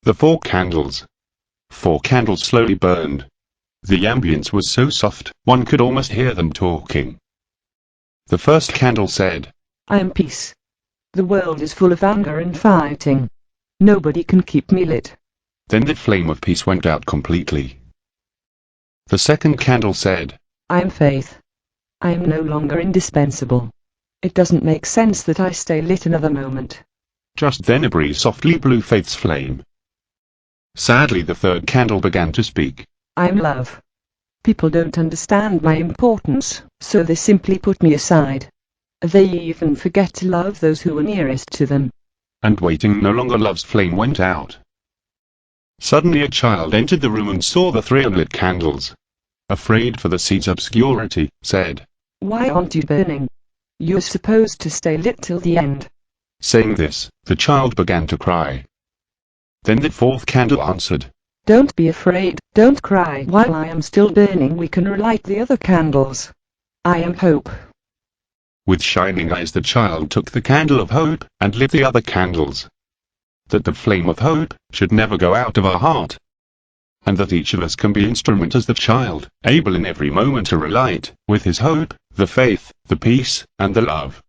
The 4 candles. 4 candles slowly burned. The ambience was so soft, one could almost hear them talking. The first candle said, I am peace. The world is full of anger and fighting. Nobody can keep me lit. Then the flame of peace went out completely. The second candle said, I am faith. I am no longer indispensable. It doesn't make sense that I stay lit another moment. Just then a breeze softly blew Faith's flame. Sadly the third candle began to speak. I am love. People don't understand my importance, so they simply put me aside. They even forget to love those who are nearest to them. And waiting no longer, love's flame went out. Suddenly a child entered the room and saw the 3 unlit candles. Afraid for the seed's obscurity, said, Why aren't you burning? You're supposed to stay lit till the end. Saying this, the child began to cry. Then the 4th candle answered, Don't be afraid, don't cry. While I am still burning, we can relight the other candles. I am hope. With shining eyes the child took the candle of hope and lit the other candles. That the flame of hope should never go out of our heart. And that each of us can be instrument as the child, able in every moment to relight, with his hope, the faith, the peace, and the love.